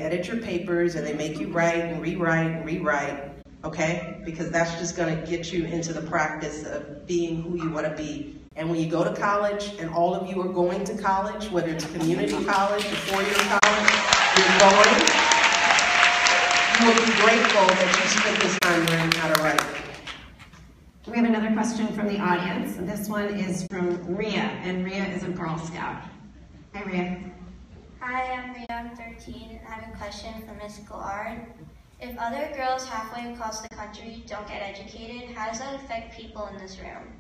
edit your papers and they make you write and rewrite, okay? Because that's just gonna get you into the practice of being who you wanna be. And when you go to college, and all of you are going to college, whether it's community college or four-year college, you're going, you will be grateful that you spent this time learning how to write. We have another question from the audience. This one is from Ria, and Ria is a Girl Scout. Hi, Ria. Hi, I'm Ria, I'm 13, and I have a question for Ms. Gillard. If other girls halfway across the country don't get educated, how does that affect people in this room?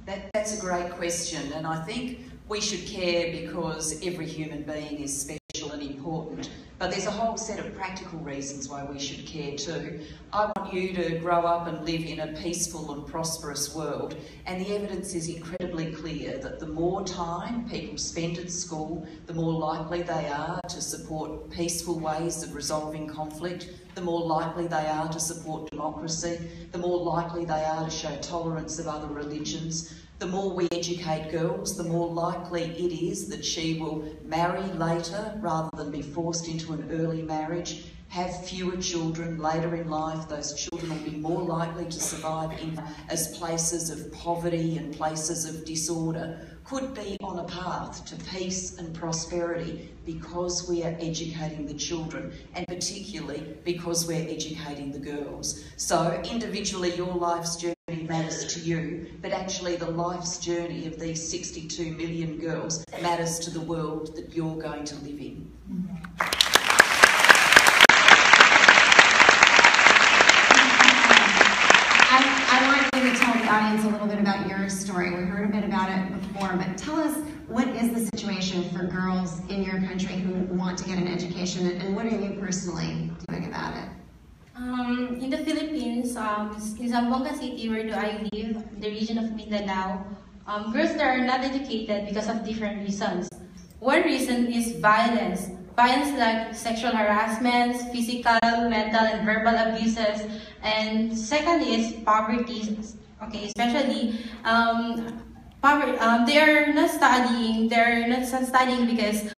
That's a great question, and I think we should care because every human being is special and important. But there's a whole set of practical reasons why we should care too. I want you to grow up and live in a peaceful and prosperous world, and the evidence is incredibly clear that the more time people spend at school, the more likely they are to support peaceful ways of resolving conflict, the more likely they are to support democracy, the more likely they are to show tolerance of other religions. The more we educate girls, the more likely it is that she will marry later rather than be forced into an early marriage, have fewer children later in life. Those children will be more likely to survive as places of poverty and places of disorder, could be on a path to peace and prosperity because we are educating the children, and particularly because we're educating the girls. So individually, your life's journey matters to you, but actually the life's journey of these 62 million girls matters to the world that you're going to live in. I want you to tell the audience a little bit about your story. We heard a bit about it before, but tell us, what is the situation for girls in your country who want to get an education, and what are you personally doing about it? In the Philippines, in Zamboanga City, where do I live, the region of Mindanao, girls that are not educated because of different reasons. One reason is violence. Violence like sexual harassments, physical, mental, and verbal abuses. And second is poverty. Okay, especially poverty. They are not studying. They are not studying because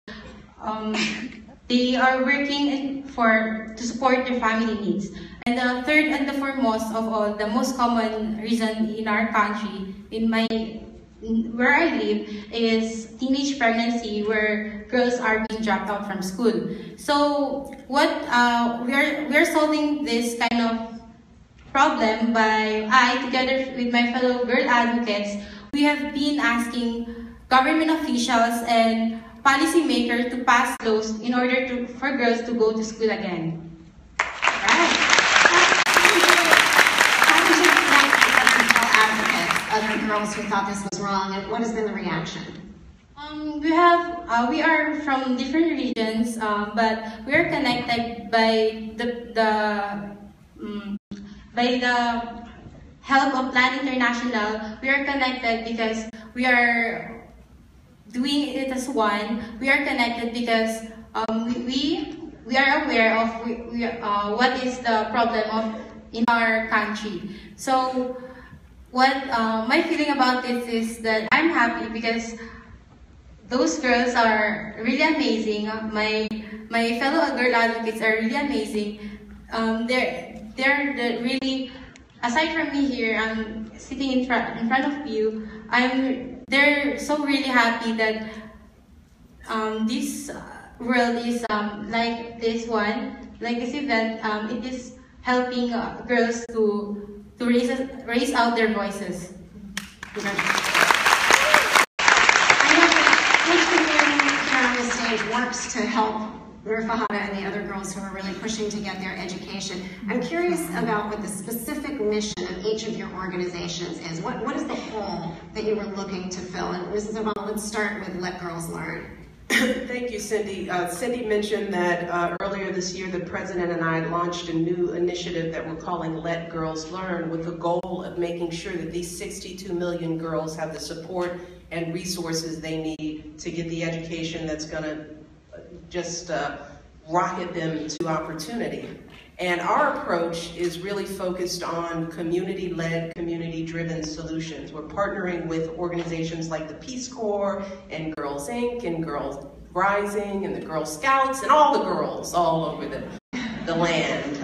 they are working to support their family needs. And the third and the foremost of all, the most common reason in our country, where I live, is teenage pregnancy, where girls are being dropped out from school. So what we are solving this kind of problem by together with my fellow girl advocates, we have been asking government officials and policymakers to pass laws in order for girls to go to school again. Other girls who thought this was wrong, and what has been the reaction? We are from different regions, but we are connected by the help of Plan International. We are connected because we are doing it as one. We are connected because we are aware of what is the problem in our country. So what my feeling about this is that I'm happy because those girls are really amazing. My fellow girl advocates are really amazing. They're really, aside from me here, I'm sitting in front of you. They're so really happy that this world is like this one, like this event. It is helping girls to raise out their voices. I know that each of you here on the stage works to help Nur Fahada and the other girls who are really pushing to get their education. I'm curious about what the specific mission of each of your organizations is. What is the hole that you were looking to fill? And Mrs. Obama, let's start with Let Girls Learn. Thank you, Cindy. Cindy mentioned that earlier this year, the President and I launched a new initiative that we're calling Let Girls Learn, with the goal of making sure that these 62 million girls have the support and resources they need to get the education that's going to just rocket them to opportunity. And our approach is really focused on community-led, community-driven solutions. We're partnering with organizations like the Peace Corps and Girls Inc. and Girls Rising and the Girl Scouts and all the girls all over the land.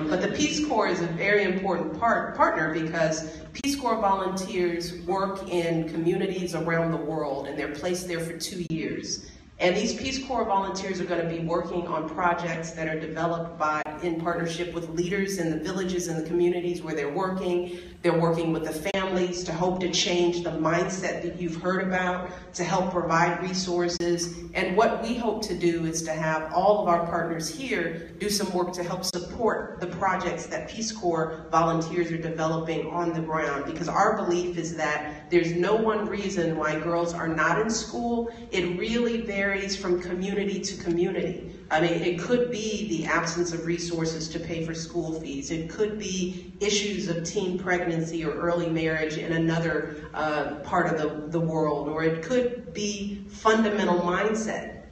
But the Peace Corps is a very important partner because Peace Corps volunteers work in communities around the world, and they're placed there for 2 years. And these Peace Corps volunteers are going to be working on projects that are developed in partnership with leaders in the villages and the communities where they're working. They're working with the families to hope to change the mindset that you've heard about, to help provide resources. And what we hope to do is to have all of our partners here do some work to help support the projects that Peace Corps volunteers are developing on the ground. Because our belief is that there's no one reason why girls are not in school. It really varies from community to community. I mean, it could be the absence of resources to pay for school fees. It could be issues of teen pregnancy or early marriage in another part of the world. Or it could be fundamental mindset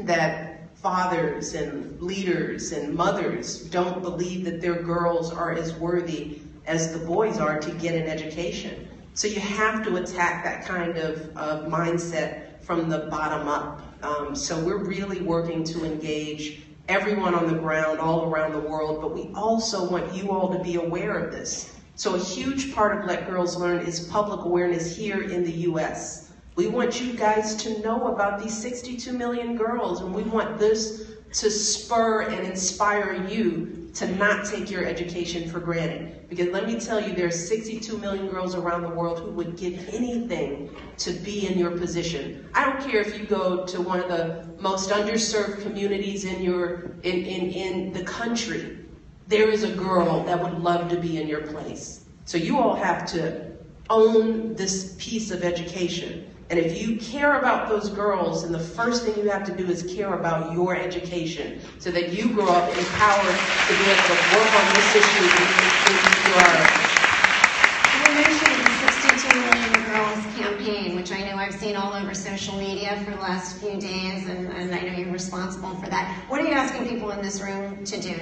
that fathers and leaders and mothers don't believe that their girls are as worthy as the boys are to get an education. So you have to attack that kind of mindset from the bottom up. So we're really working to engage everyone on the ground all around the world, but we also want you all to be aware of this. So a huge part of Let Girls Learn is public awareness here in the US. We want you guys to know about these 62 million girls, and we want this to spur and inspire you to not take your education for granted. Because let me tell you, there are 62 million girls around the world who would give anything to be in your position. I don't care if you go to one of the most underserved communities in the country. There is a girl that would love to be in your place. So you all have to own this piece of education. And if you care about those girls, then the first thing you have to do is care about your education so that you grow up empowered to be able to work on this issue in your You mentioned the 62 Million Girls campaign, which I know I've seen all over social media for the last few days, and I know you're responsible for that. What are you asking people in this room to do?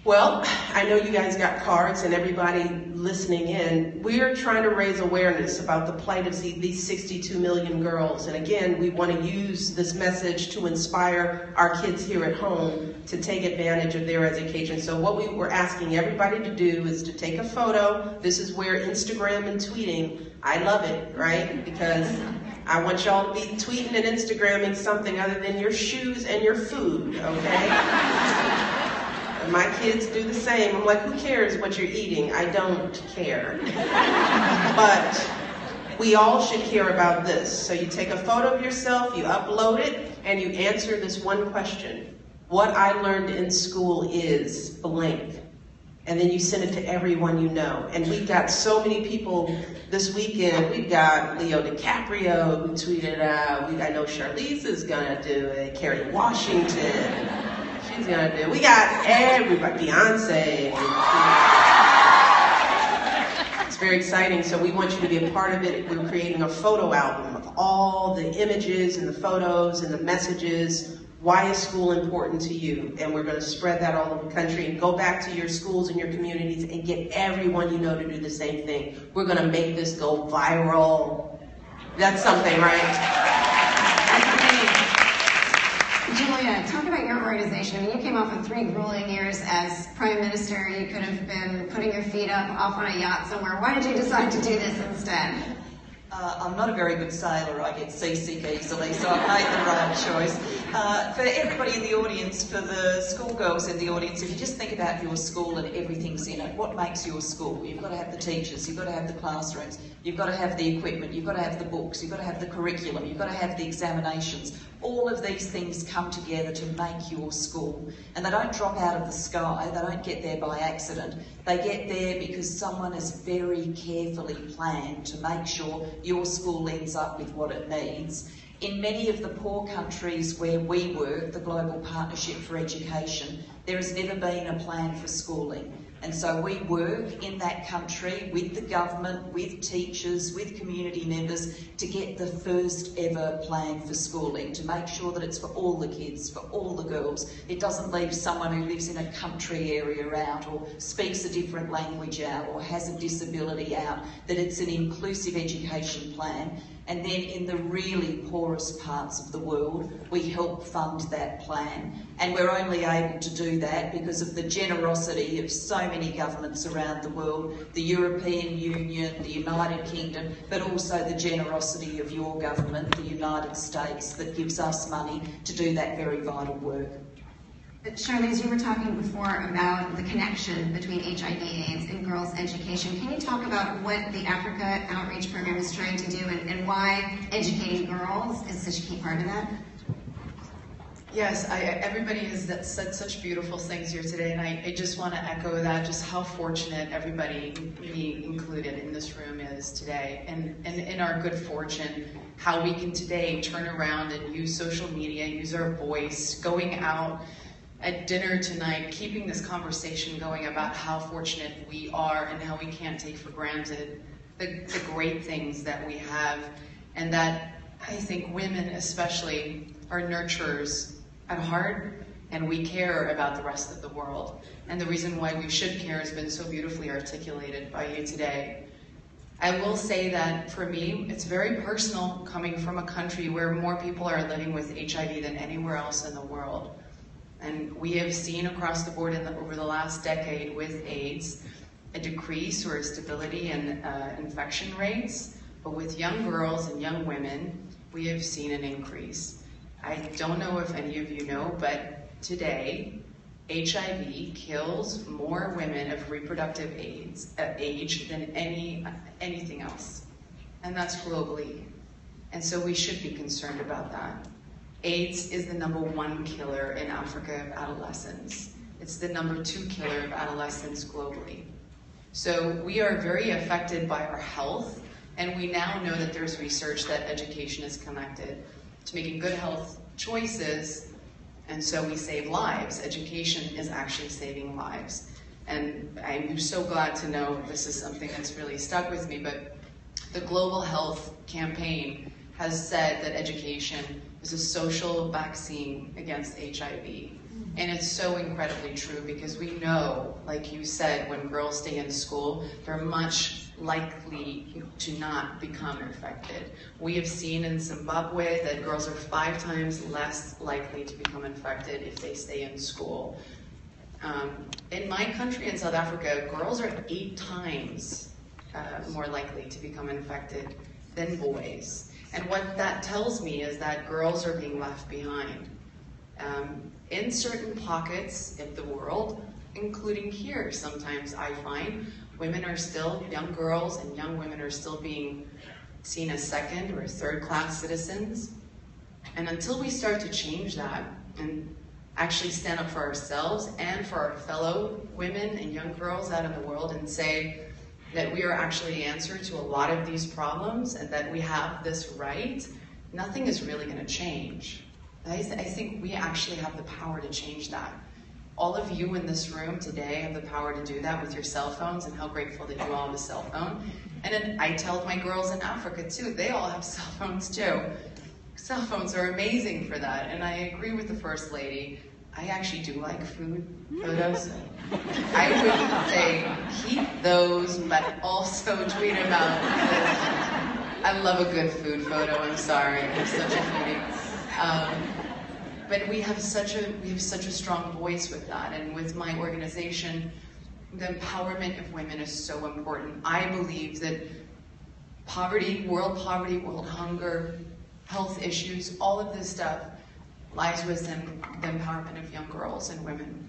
Well, I know you guys got cards, and everybody listening in, we're trying to raise awareness about the plight of these 62 million girls. And again, we want to use this message to inspire our kids here at home to take advantage of their education. So what we were asking everybody to do is to take a photo. This is where Instagram and tweeting, I love it, right? Because I want y'all to be tweeting and Instagramming something other than your shoes and your food, okay? My kids do the same. I'm like, who cares what you're eating? I don't care. But we all should care about this. So you take a photo of yourself, you upload it, and you answer this one question. What I learned in school is blank. And then you send it to everyone you know. And we've got so many people this weekend. We've got Leo DiCaprio who tweeted out. I know Charlize is gonna do it. Kerry Washington. She's gonna do. We got everybody, Beyonce. It's very exciting, so we want you to be a part of it. We're creating a photo album of all the images and the photos and the messages. Why is school important to you? And we're going to spread that all over the country and go back to your schools and your communities and get everyone you know to do the same thing. We're going to make this go viral. That's something, right? Julia, talk about your organization. I mean, you came off of 3 grueling years as Prime Minister. You could have been putting your feet up off on a yacht somewhere. Why did you decide to do this instead? I'm not a very good sailor. I get seasick easily, so I've made the right choice. For everybody in the audience, for the schoolgirls in the audience, if you just think about your school and everything's in it, what makes your school? You've got to have the teachers, you've got to have the classrooms, you've got to have the equipment, you've got to have the books, you've got to have the curriculum, you've got to have the examinations. All of these things come together to make your school. And they don't drop out of the sky, they don't get there by accident. They get there because someone has very carefully planned to make sure your school ends up with what it needs. In many of the poor countries where we work, the Global Partnership for Education, there has never been a plan for schooling. And so we work in that country with the government, with teachers, with community members to get the first ever plan for schooling, to make sure that it's for all the kids, for all the girls. It doesn't leave someone who lives in a country area out or speaks a different language out or has a disability out, that it's an inclusive education plan. And then in the really poor poorest parts of the world. We help fund that plan, and we're only able to do that because of the generosity of so many governments around the world, the European Union, the United Kingdom, but also the generosity of your government, the United States, that gives us money to do that very vital work. Charlize, you were talking before about the connection between HIV/AIDS and girls' education. Can you talk about what the Africa Outreach Program is trying to do and why educating girls is such a key part of that? Yes, everybody has said such beautiful things here today, and I just want to echo that, just how fortunate everybody, me included, in this room is today, and in our good fortune, how we can today turn around and use social media, use our voice, going out at dinner tonight, keeping this conversation going about how fortunate we are and how we can't take for granted the great things that we have, and that I think women especially are nurturers at heart, and we care about the rest of the world. And the reason why we should care has been so beautifully articulated by you today. I will say that for me, it's very personal coming from a country where more people are living with HIV than anywhere else in the world. And we have seen across the board over the last decade with AIDS a decrease or a stability in infection rates, but with young girls and young women, we have seen an increase. I don't know if any of you know, but today, HIV kills more women of reproductive age than anything else, and that's globally. And so we should be concerned about that. AIDS is the #1 killer in Africa of adolescents. It's the #2 killer of adolescents globally. So we are very affected by our health, and we now know that there's research that education is connected to making good health choices, and so we save lives. Education is actually saving lives. And I'm so glad to know this is something that's really stuck with me, but the Global Health Campaign has said that education is a social vaccine against HIV. And it's so incredibly true because we know, like you said, when girls stay in school, they're much likely to not become infected. We have seen in Zimbabwe that girls are 5 times less likely to become infected if they stay in school. In my country, in South Africa, girls are 8 times more likely to become infected than boys. And what that tells me is that girls are being left behind. In certain pockets of the world, including here, sometimes I find young girls and young women are still being seen as second or third class citizens. And until we start to change that and actually stand up for ourselves and for our fellow women and young girls out in the world and say that we are actually the answer to a lot of these problems and that we have this right, nothing is really going to change. I think we actually have the power to change that. All of you in this room today have the power to do that with your cell phones, and how grateful that you all have a cell phone. And then I tell my girls in Africa too, they all have cell phones too. Cell phones are amazing for that, and I agree with the First Lady. I actually do like food photos. I would say keep those, but also tweet about this. I love a good food photo, I'm sorry, I'm such a foodie. But we have such a strong voice with that, and with my organization, the empowerment of women is so important. I believe that poverty, world hunger, health issues, all of this stuff lies within the empowerment of young girls and women.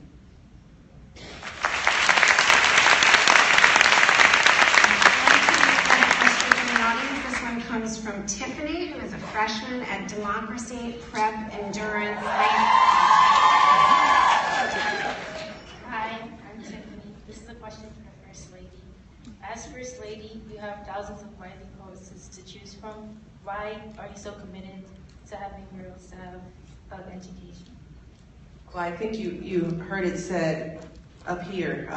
This one comes from Tiffany, who is a freshman at Democracy Prep Endurance High School. Hi, I'm Tiffany. This is a question for the First Lady. As First Lady, you have thousands of rising courses to choose from. Why are you so committed to having girls to have education? Well, I think you heard it said up here.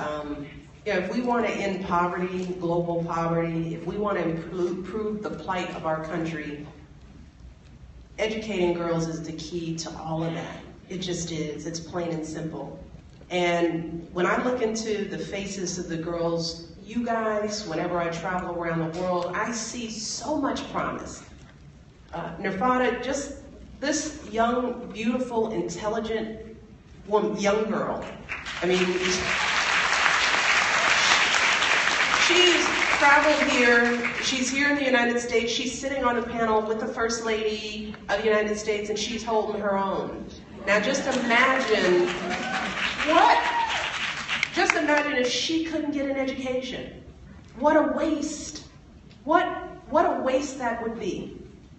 If we want to end poverty, global poverty, if we want to improve the plight of our country, educating girls is the key to all of that. It just is. It's plain and simple. And when I look into the faces of the girls, you guys, whenever I travel around the world, I see so much promise. Nirfada, just this young, beautiful, intelligent young girl. I mean, she's traveled here. She's here in the United States. She's sitting on a panel with the First Lady of the United States, and she's holding her own. Now, just imagine just imagine if she couldn't get an education. What a waste. What a waste that would be.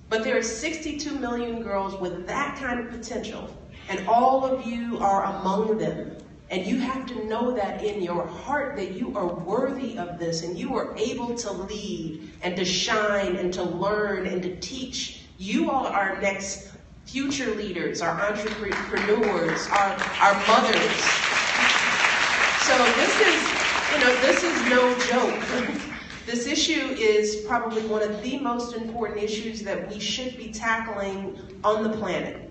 But there are 62 million girls with that kind of potential, and all of you are among them. And you have to know that in your heart, that you are worthy of this, and you are able to lead and to shine and to learn and to teach. You all are our next future leaders, our entrepreneurs, our mothers. So this is no joke. This issue is probably one of the most important issues that we should be tackling on the planet.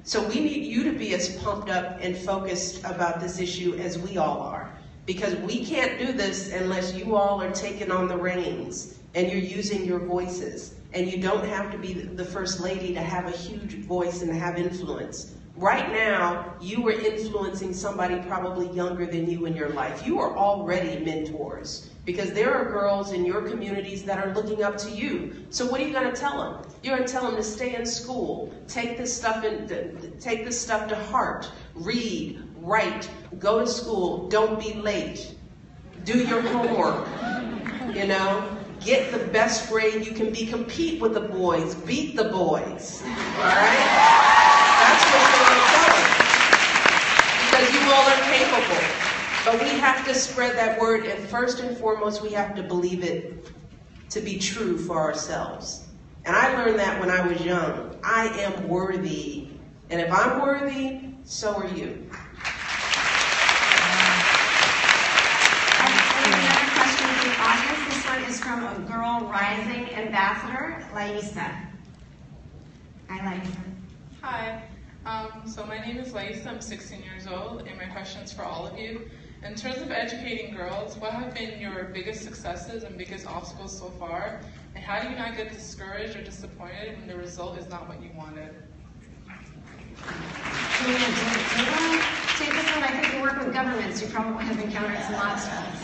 So we need you to be as pumped up and focused about this issue as we all are, because we can't do this unless you all are taking on the reins and you're using your voices. And you don't have to be the First Lady to have a huge voice and to have influence. Right now, you are influencing somebody probably younger than you in your life. You are already mentors, because there are girls in your communities that are looking up to you. So what are you going to tell them? You're going to tell them to stay in school, take this stuff to heart, read, write, go to school, don't be late, do your homework, get the best grade you can be, compete with the boys, beat the boys, all right? That's what you're going to tell them, because you all are capable. But we have to spread that word, and first and foremost, we have to believe it to be true for ourselves. And I learned that when I was young. I am worthy, and if I'm worthy, so are you. Another question from the audience. This one is from a Girl Rising ambassador, Laisa. Hi, Laisa. Hi. So my name is Laisa. I'm 16 years old, and my question is for all of you. In terms of educating girls, what have been your biggest successes and biggest obstacles so far? And how do you not get discouraged or disappointed when the result is not what you wanted? Do you want to take this one? I think you work with governments. You probably have encountered some obstacles.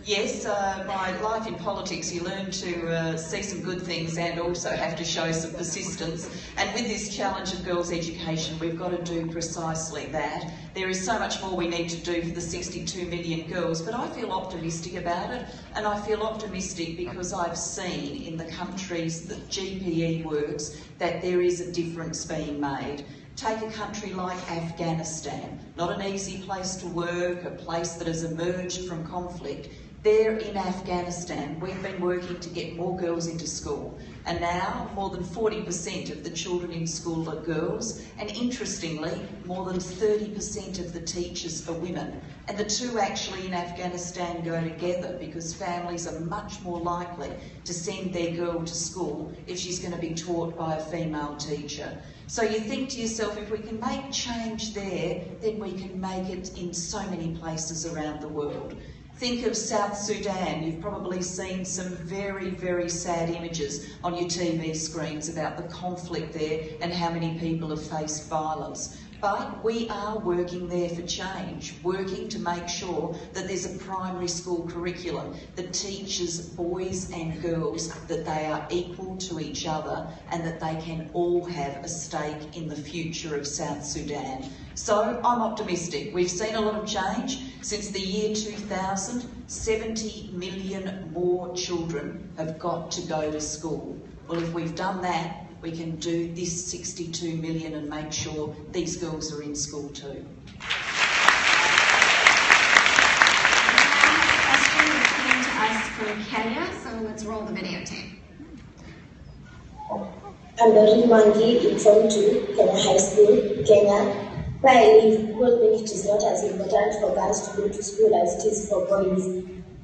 Yes, my life in politics, you learn to see some good things and also have to show some persistence. And with this challenge of girls' education, we've got to do precisely that. There is so much more we need to do for the 62 million girls, but I feel optimistic about it. And I feel optimistic because I've seen in the countries that GPE works that there is a difference being made. Take a country like Afghanistan, not an easy place to work, a place that has emerged from conflict. There in Afghanistan, we've been working to get more girls into school, and now more than 40% of the children in school are girls, and interestingly, more than 30% of the teachers are women. And the two actually in Afghanistan go together because families are much more likely to send their girl to school if she's going to be taught by a female teacher. So you think to yourself, if we can make change there, then we can make it in so many places around the world. Think of South Sudan. You've probably seen some very, very sad images on your TV screens about the conflict there and how many people have faced violence. But we are working there for change, working to make sure that there's a primary school curriculum that teaches boys and girls that they are equal to each other and that they can all have a stake in the future of South Sudan. So I'm optimistic. We've seen a lot of change. Since the year 2000, 70 million more children have got to go to school. Well, if we've done that, we can do this 62 million and make sure these girls are in school too. The question that came to us from Kenya, so let's roll the videotape. I'm Doreen Wangi in Form 2, Kenya High School, Kenya. Where I live, people think it is not as important for girls to go to school as it is for boys.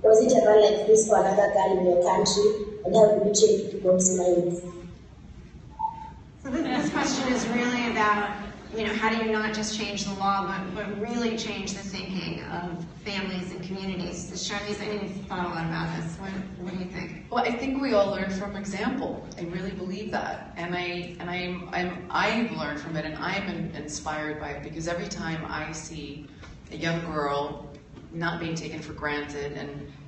Was it ever like this for another girl in your country? And how do you change people's minds? So this question is really about how do you not just change the law, but really change the thinking of families and communities? Charlize, I know you've thought a lot about this. What do you think? Well, I think we all learn from example. I really believe that, and I've learned from it, and I'm inspired by it, because every time I see a young girl not being taken for granted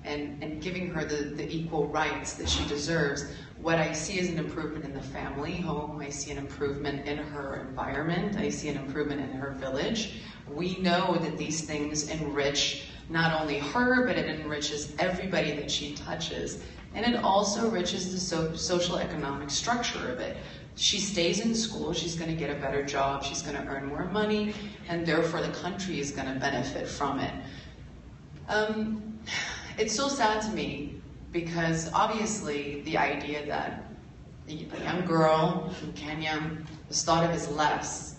and giving her the equal rights that she deserves, what I see is an improvement in the family home. I see an improvement in her environment. I see an improvement in her village. We know that these things enrich not only her, but it enriches everybody that she touches. And it also enriches the social economic structure of it. She stays in school, she's going to get a better job, she's going to earn more money, and therefore the country is going to benefit from it. It's so sad to me, because obviously the idea that a young girl in Kenya is thought of as less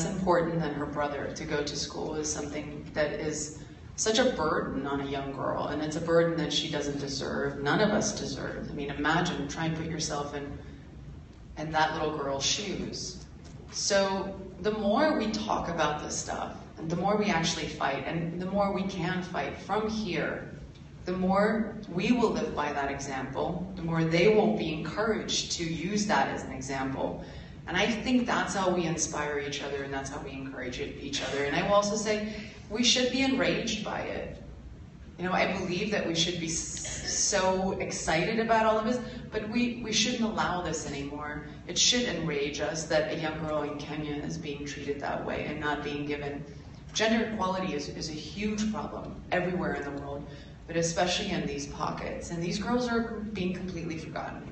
important than her brother to go to school is something that is such a burden on a young girl, and it's a burden that she doesn't deserve. None of us deserve. I mean, imagine, try and put yourself in that little girl's shoes. So the more we talk about this stuff, and the more we actually fight, and the more we can fight from here, the more we will live by that example, the more they won't be encouraged to use that as an example. And I think that's how we inspire each other, and that's how we encourage each other. And I will also say, we should be enraged by it. I believe that we should be so excited about all of this, but we shouldn't allow this anymore. It should enrage us that a young girl in Kenya is being treated that way and not being given. Gender equality is a huge problem everywhere in the world, but especially in these pockets. And these girls are being completely forgotten.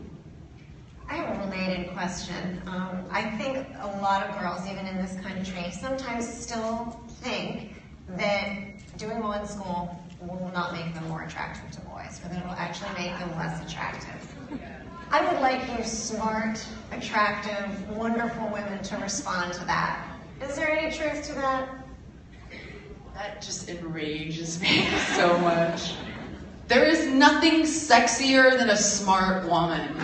I have a related question. I think a lot of girls, even in this country, sometimes still think that doing well in school will not make them more attractive to boys, but it will actually make them less attractive. I would like you smart, attractive, wonderful women to respond to that. Is there any truth to that? That just enrages me so much. There is nothing sexier than a smart woman.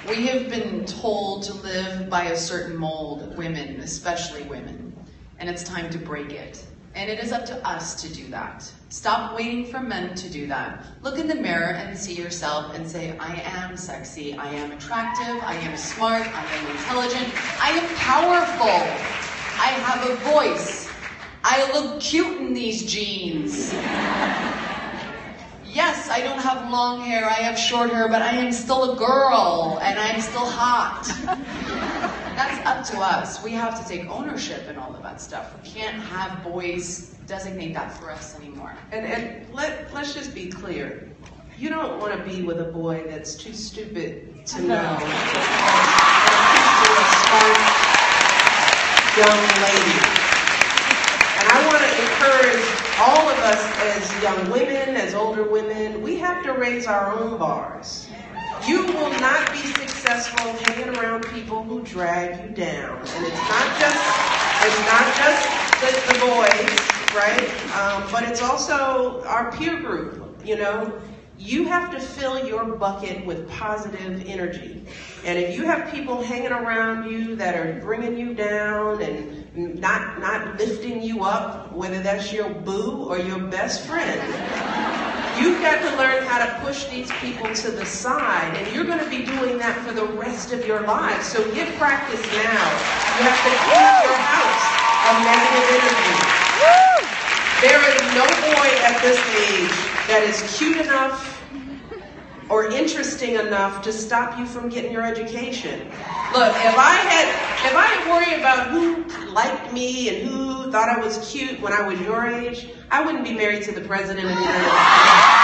We have been told to live by a certain mold, women, especially women, and it's time to break it. And it is up to us to do that. Stop waiting for men to do that. Look in the mirror and see yourself and say, I am sexy, I am attractive, I am smart, I am intelligent, I am powerful, I have a voice, I look cute in these jeans. Yes, I don't have long hair, I have short hair, but I am still a girl, and I am still hot. That's up to us. We have to take ownership in all of that stuff. We can't have boys designate that for us anymore. And let's just be clear. You don't want to be with a boy that's too stupid to know. A smart young lady. And I want to encourage all of us as young women, as older women, we have to raise our own bars. You will not be successful hanging around people who drag you down. And it's not just the boys, right? But it's also our peer group, You have to fill your bucket with positive energy. And if you have people hanging around you that are bringing you down and not lifting you up, whether that's your boo or your best friend, you've got to learn how to push these people to the side. And you're going to be doing that for the rest of your lives. So get practice now. You have to clean your house of negative energy. There is no boy at this age that is cute enough or interesting enough to stop you from getting your education. Look, if I had worried about who liked me and who thought I was cute when I was your age, I wouldn't be married to the President of the United States.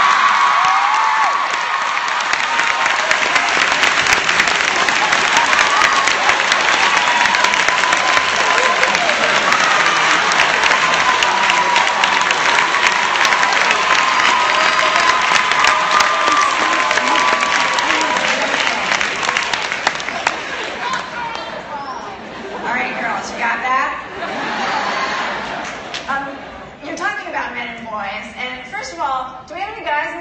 You're talking about men and boys, and first of all, do we have any guys in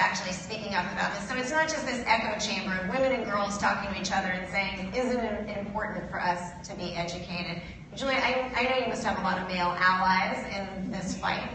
actually speaking up about this. So it's not just this echo chamber of women and girls talking to each other and saying, isn't it important for us to be educated? Julia, I know you must have a lot of male allies in this fight.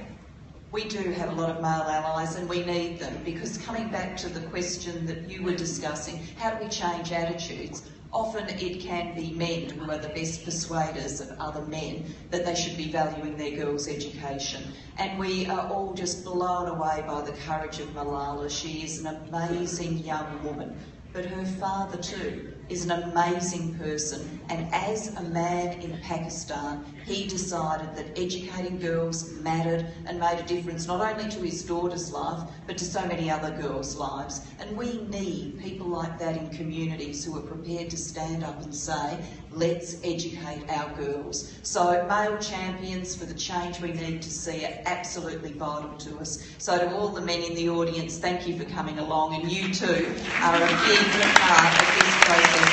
We do have a lot of male allies and we need them, because coming back to the question that you were discussing, how do we change attitudes? Often it can be men who are the best persuaders of other men that they should be valuing their girls' education. And we are all just blown away by the courage of Malala. She is an amazing young woman, but her father too is an amazing person, and as a man in Pakistan, he decided that educating girls mattered and made a difference not only to his daughter's life, but to so many other girls' lives. And we need people like that in communities who are prepared to stand up and say, let's educate our girls. So male champions for the change we need to see are absolutely vital to us. So to all the men in the audience, thank you for coming along, and you too are a big part of this process of change.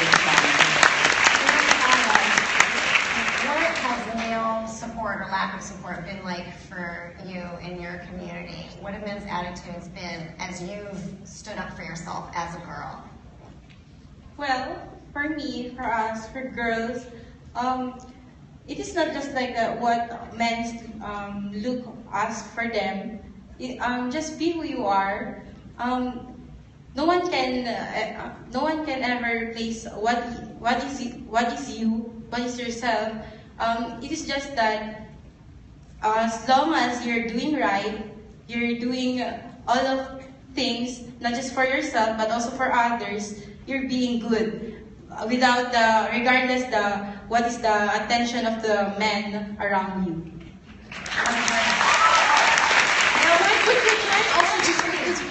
What has male support or lack of support been like for you in your community? What have men's attitudes been as you've stood up for yourself as a girl? Well, for me, for us, for girls, it is not just like what men look ask for them. Just be who you are. No one can ever replace what is you, what is yourself. It is just that as long as you're doing right, you're doing all of things, not just for yourself but also for others, you're being good. Without regardless what is the attention of the men around you.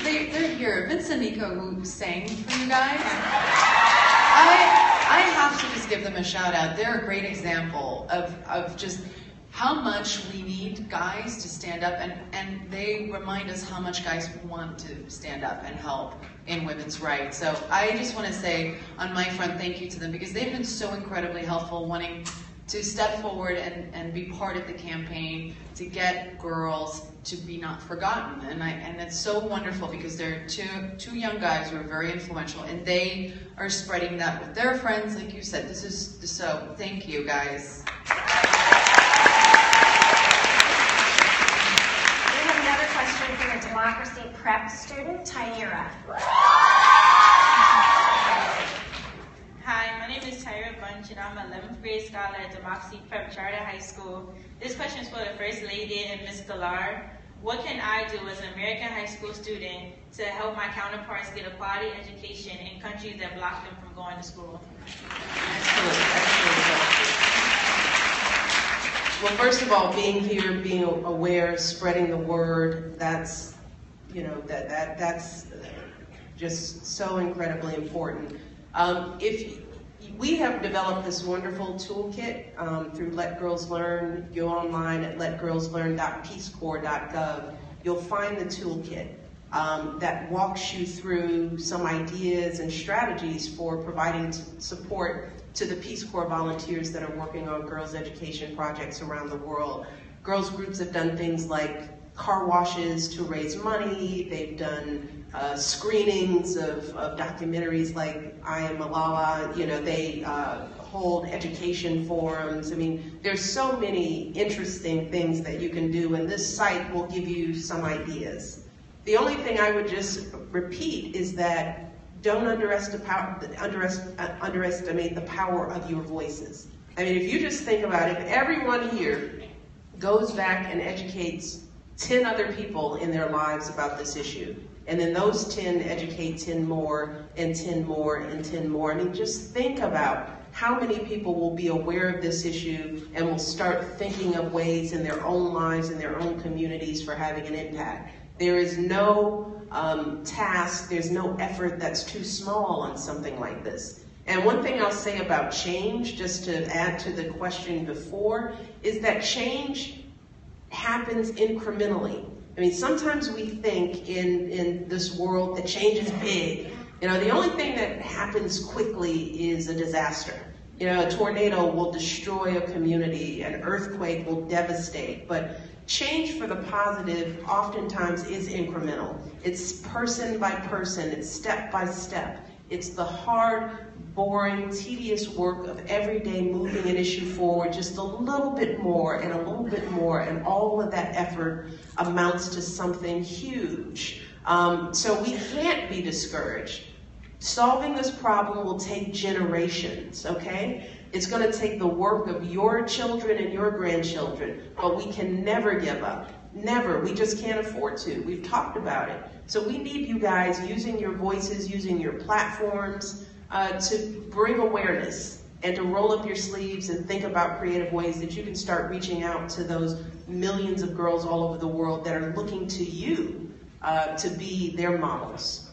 They're here. Vince and Nica, who sang for you guys. I have to just give them a shout out. They're a great example of just how much we need guys to stand up, and they remind us how much guys want to stand up and help in women's rights. So I just want to say on my front, thank you to them, because they've been so incredibly helpful, wanting to step forward and be part of the campaign to get girls to be not forgotten. And it's so wonderful, because they're two young guys who are very influential, and they are spreading that with their friends, like you said. This is so, thank you guys. We have another question from a democracy prep student, Tyra. Hi, my name is Tyra Bunch, and I'm an 11th grade scholar at Democracy Prep Charter High School. This question is for the First Lady and Ms. Galar. What can I do as an American high school student to help my counterparts get a quality education in countries that block them from going to school? Absolutely. Well, first of all, being here, being aware, spreading the word, that's, that's just so incredibly important. If we have developed this wonderful toolkit through Let Girls Learn. Go online at letgirlslearn.peacecorps.gov. You'll find the toolkit that walks you through some ideas and strategies for providing support to the Peace Corps volunteers that are working on girls' education projects around the world. Girls groups have done things like car washes to raise money. They've done screenings of documentaries like I Am Malala. They hold education forums. I mean, there's so many interesting things that you can do, and this site will give you some ideas. The only thing I would just repeat is that don't underestimate the power of your voices. I mean, if you just think about it, if everyone here goes back and educates 10 other people in their lives about this issue, and then those 10 educate 10 more, and 10 more, and 10 more. I mean, just think about how many people will be aware of this issue and will start thinking of ways in their own lives, in their own communities for having an impact. There is no task, there's no effort that's too small on something like this. And one thing I'll say about change, just to add to the question before, is that change happens incrementally. I mean, sometimes we think in this world that change is big. The only thing that happens quickly is a disaster. A tornado will destroy a community, an earthquake will devastate, but Change for the positive oftentimes is incremental. It's person by person, it's step by step. It's the hard, boring, tedious work of every day moving an issue forward just a little bit more and a little bit more, and all of that effort amounts to something huge. So we can't be discouraged. Solving this problem will take generations, okay? It's going to take the work of your children and your grandchildren, but we can never give up. Never. We just can't afford to. We've talked about it. So we need you guys using your voices, using your platforms to bring awareness and to roll up your sleeves and think about creative ways that you can start reaching out to those millions of girls all over the world that are looking to you to be their models.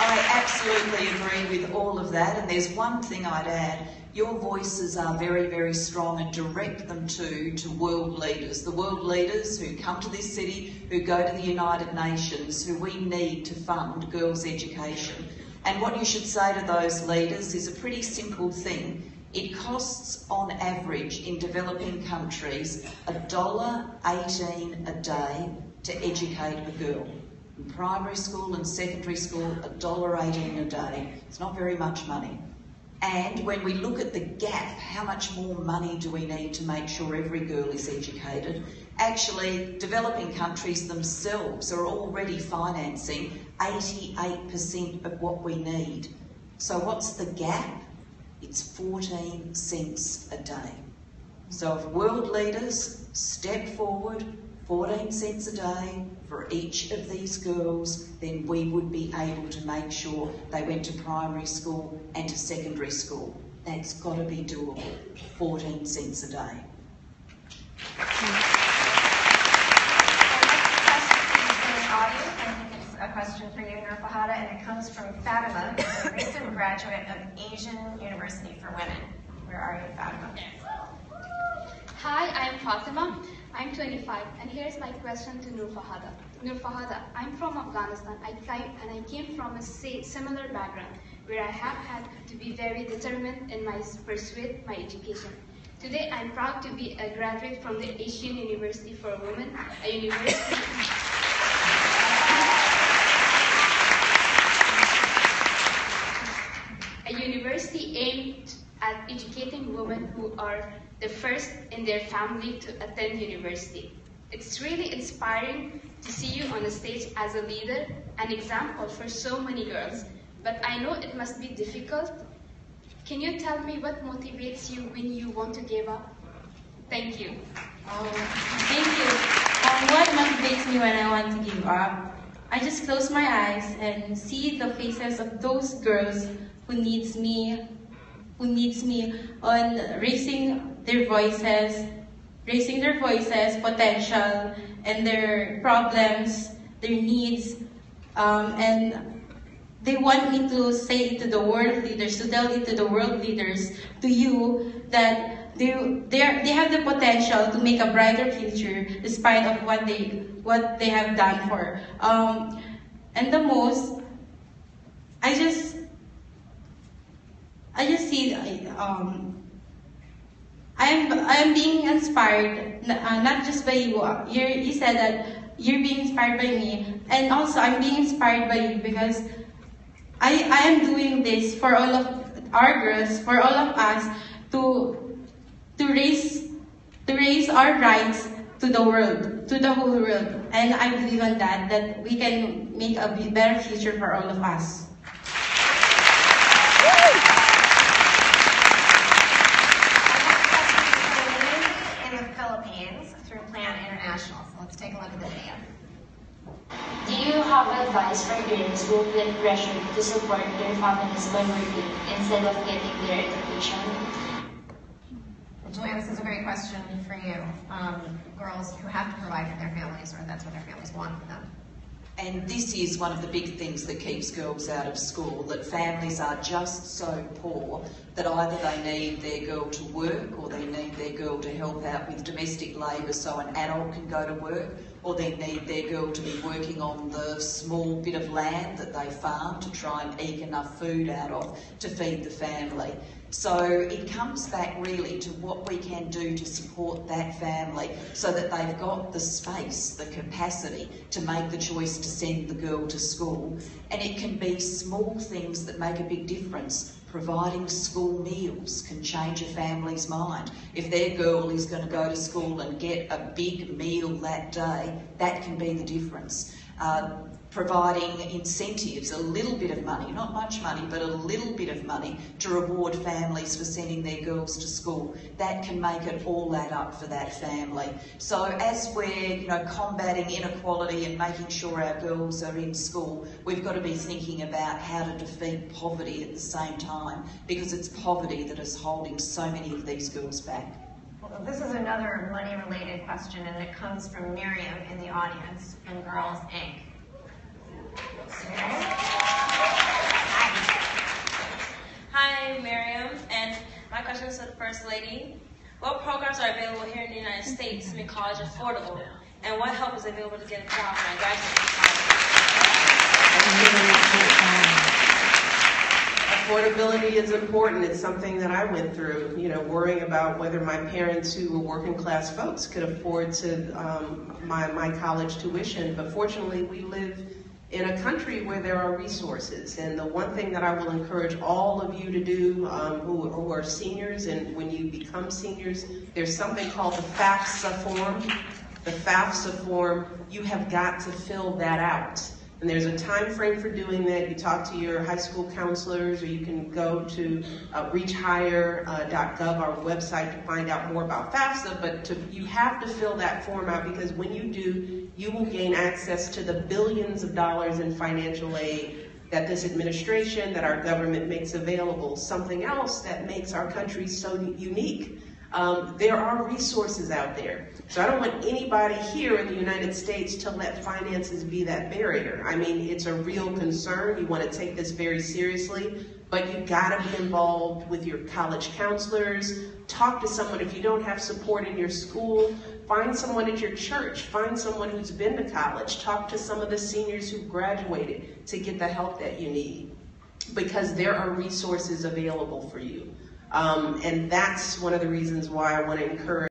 I absolutely agree with all of that, and there's one thing I'd add. Your voices are very, very strong, and direct them to world leaders. The world leaders who come to this city, who go to the United Nations, who we need to fund girls' education. And what you should say to those leaders is a pretty simple thing. It costs, on average, in developing countries, $1.18 a day to educate a girl. In primary school and secondary school, $1.18 a day. It's not very much money. And when we look at the gap, how much more money do we need to make sure every girl is educated? Actually, developing countries themselves are already financing 88% of what we need. So what's the gap? It's 14 cents a day. So if world leaders step forward, 14 cents a day for each of these girls, then we would be able to make sure they went to primary school and to secondary school. That's got to be doable, 14 cents a day. A question for you, Nurfahada, and it comes from Fatima, a recent graduate of Asian University for Women. Where are you, Fatima? Hi, I'm Fatima. I'm 25, and here's my question to Nurfahada. Nurfahada, I'm from Afghanistan. I came from a similar background where I have had to be very determined in my pursuit my education. Today, I'm proud to be a graduate from the Asian University for Women, a university aimed at educating women who are the first in their family to attend university. It's really inspiring to see you on the stage as a leader, an example for so many girls, but I know it must be difficult. Can you tell me what motivates you when you want to give up? Thank you. Thank you. What motivates me when I want to give up? I just close my eyes and see the faces of those girls who needs me on raising their voices, potential, and their problems, their needs, and they want me to say to the world leaders, to tell it to the world leaders, to you, that they have the potential to make a brighter future despite of what they have done for. And the most, I just see I'm being inspired not just by you. You said that you're being inspired by me, and also I'm being inspired by you because I am doing this for all of our girls, for all of us to raise our rights to the world, to the whole world, and I believe in that we can make a better future for all of us. Let's take a look at the video. Do you have advice for girls who feel pressured to support their families by working instead of getting their education? Julia, this is a great question for you. Girls who have to provide for their families, or that's what their families want for them. And this is one of the big things that keeps girls out of school, that families are just so poor that either they need their girl to work, or they need their girl to help out with domestic labour so an adult can go to work, or they need their girl to be working on the small bit of land that they farm to try and eke enough food out of to feed the family. So it comes back really to what we can do to support that family so that they've got the space, the capacity to make the choice to send the girl to school. And it can be small things that make a big difference. Providing school meals can change a family's mind. If their girl is going to go to school and get a big meal that day, that can be the difference. Providing incentives, a little bit of money, not much money, but a little bit of money to reward families for sending their girls to school. That can make it all add up for that family. So as we're combating inequality and making sure our girls are in school, we've got to be thinking about how to defeat poverty at the same time, because it's poverty that is holding so many of these girls back. Well, this is another money-related question, and it comes from Miriam in the audience from Girls Inc. Hi, Miriam, and my question is to the First Lady. What programs are available here in the United States to make college affordable, and what help is available to get a job when I graduate from college? Affordability is important. It's something that I went through, worrying about whether my parents, who were working class folks, could afford to my college tuition. But fortunately, we live in a country where there are resources. And the one thing that I will encourage all of you to do who are seniors, and when you become seniors, there's something called the FAFSA form. The FAFSA form, you have got to fill that out. And there's a time frame for doing that. You talk to your high school counselors, or you can go to reachhigher.gov, our website, to find out more about FAFSA. But you have to fill that form out, because when you do, you will gain access to the billions of dollars in financial aid that this administration, that our government makes available. Something else that makes our country so unique. There are resources out there. So I don't want anybody here in the United States to let finances be that barrier. I mean, it's a real concern. You want to take this very seriously, but you've got to be involved with your college counselors. Talk to someone. If you don't have support in your school, find someone at your church. Find someone who's been to college. Talk to some of the seniors who graduated to get the help that you need, because there are resources available for you. And that's one of the reasons why I want to encourage